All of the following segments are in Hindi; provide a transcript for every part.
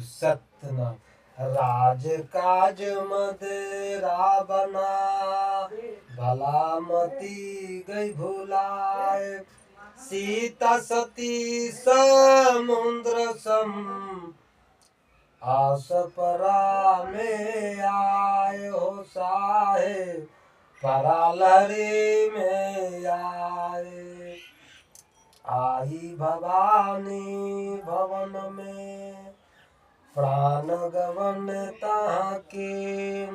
सतना राज काज मद रावना भला मती गई भुलाए सीता सती समुद्र सम आस परा में आए हो साहे परा लहरी में आए आई भवानी भवन में प्राण गवन तहाँ के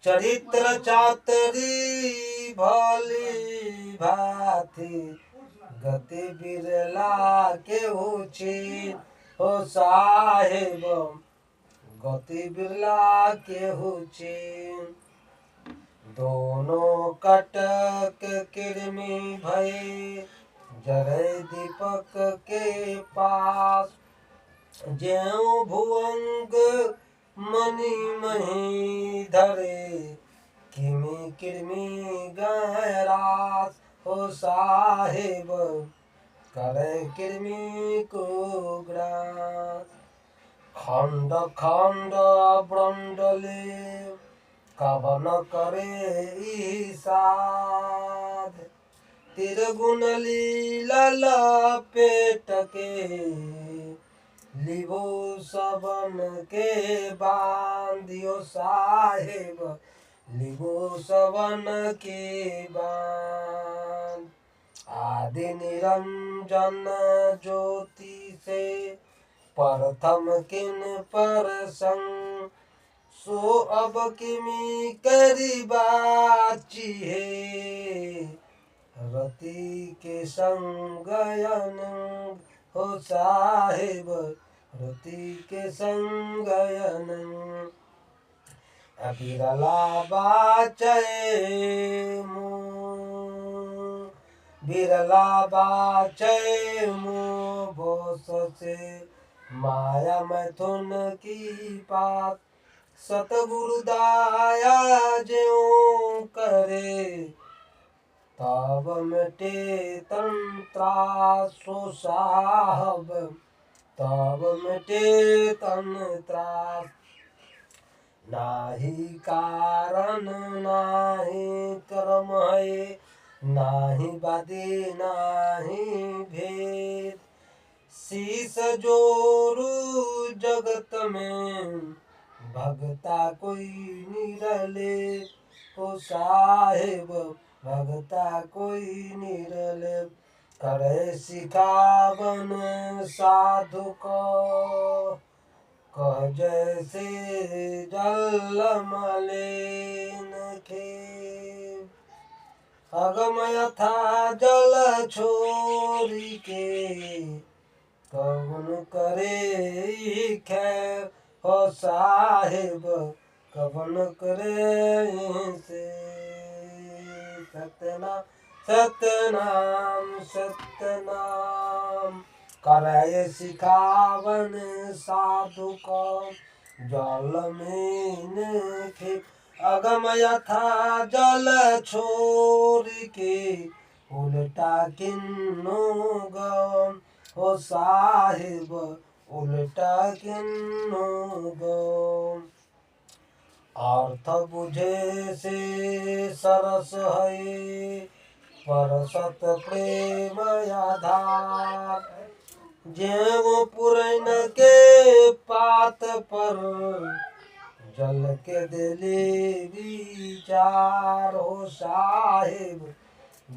चरित्र चातरी भली भांति गति बिरला के ऊंची हो साहेब गति बिरला के ऊंची दोनों कटक किरमी भय जरे दीपक के पास ज्यों भुवंग मणि मही धरे किमी किरमी गए रास हो साहेब करे किरमी को ग्रास खंड खंड ब्रंडले कवन करे ईसाद तिरगुण लीला लपेट के लिबो सबन के बांधियो साहेब लिबो सबन के बांध आदि निरंजन ज्योति से प्रथम किन पर संग सो अब किमी करी बाची है रति के संगयन हो साहेब रति के संगयन बिरला बाचे बिरला बाचे मुँह बोस से माया मैथुन की बात सतगुरु दाया ज्यों करे तब मिटे तंत्रा सो साहब तब मिटे तंत्रा नाही कारण नाही कर्म है नाही बादे नाही भेद शीस जोरू जगत में भगता कोई निरले हो साहेब भगता कोई निरले करे सिखावन साधु को कह जैसे जल मलिन के अगम यथा जल छोरी के कौन करे खैर हो साहेब कवन करे से सतना सतनाम सतनाम करे सिखावन साधु को जल में खे अगम यथा जल छोड़ के उल्टा किन्नो गम हो साहिब उल्टा किन्नो गम अर्थ बुझे से सरस है परसत प्रेम आधार जेव पुरैन के पात पर जल के दिले विचार हो साहिब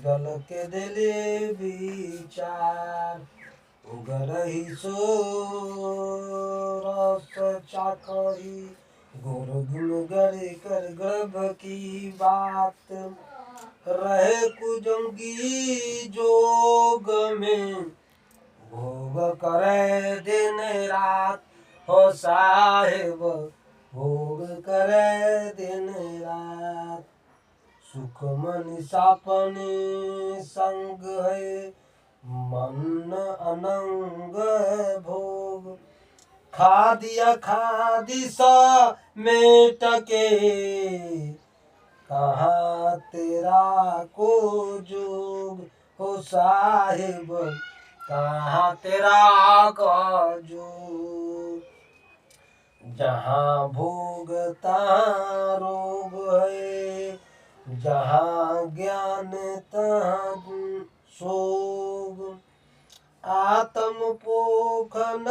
जल के दिले विचार उगरही सो रस चाकरी गुरु गुरु गरे कर गर्भ की बात रहे कुजंगी जोग में भोग करे दिन रात हो साहिब भोग करे दिन रात सुख मन सापने संग है मन अनंग भोग खादिया खादी सा मेट के कहाँ तेरा को जोग हो साहिब कहाँ तेरा का जोग। जहाँ भोग तहाँ रोग है, जहाँ ज्ञान तहाँ शोग। आत्म पोख न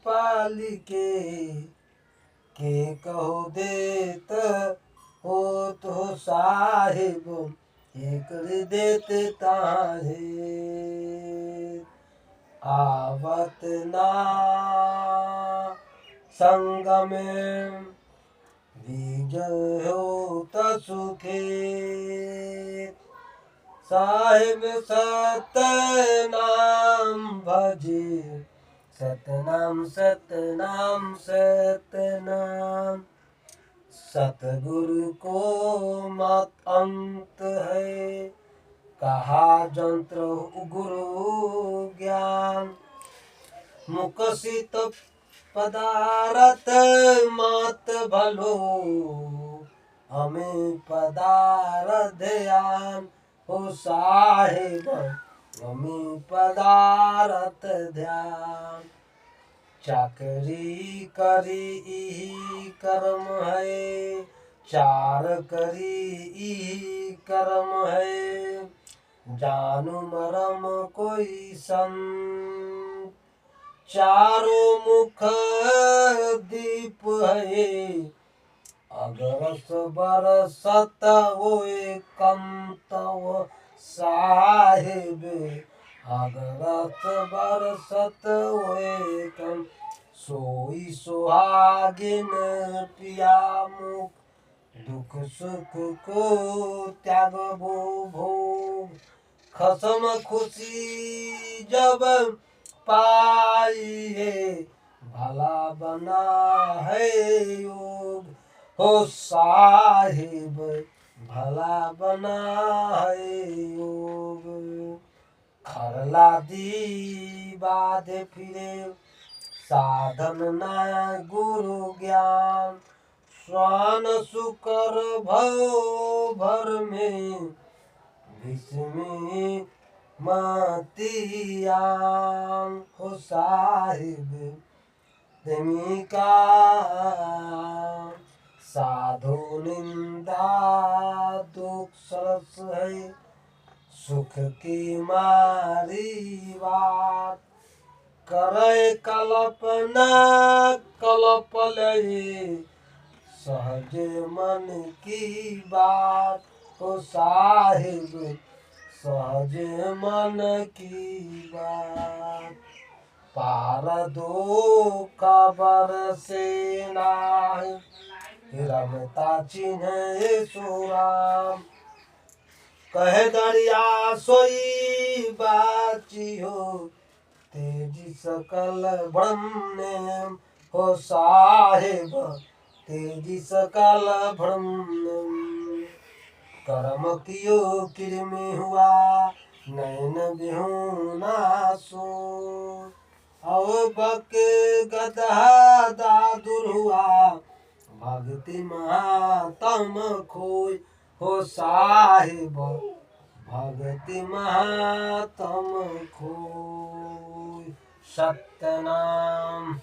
पालिके, के कहो देत हो तो साहिब, एक देत ताहे। आवत ना संग में बीज हो सुखे, साहिब सतनाम भजे, सतनाम सतनाम सतनाम। सतगुरु को मत अंत है, कहा जंत्र गुरु ज्ञान। मुकसित पदारथ मत भलो, हमें पदारथ ध्यान हो साहिब, हमें पदारथ ध्यान। चाकरी करी इही कर्म है, चार करी इही कर्म है। जानू मरम कोई संत, चारों मुख दीप है। अगरस बरसत होए कम तव साहिब, अगरस बरसत होए कम। सोई सुहागिन पिया मुख, दुख सुख को त्याग भो भोग। खसम खुशी जब पाई है, भला बना है योग हो साहिब, भला बना है योग। खरला दी बाध फिरे, साधन न गुरु ज्ञान। स्वान सुकर भव भर में, भीष्म मतियान हो साहिब, तिमी का साधु निंदा दुख सरस है। सुख की मारी बात, करे कल्पना कल्प लये। सहज मन की बात हो साहिब, सहज मन की बात। पार दो खबर से नाहि, रमता चिन्ह सो राम। कहे दरिया सोई बाची हो, तेजी सकल ब्रह्म हो साहिब, तेजी सकल ब्रह्म। कर्म कियो किरमि हुआ, नैन बिहुना सो। अव बक गदहा दादुर हुआ, भक्ति महातम खोय हो साहिब, भक्ति महातम खोय। सत्यनाम।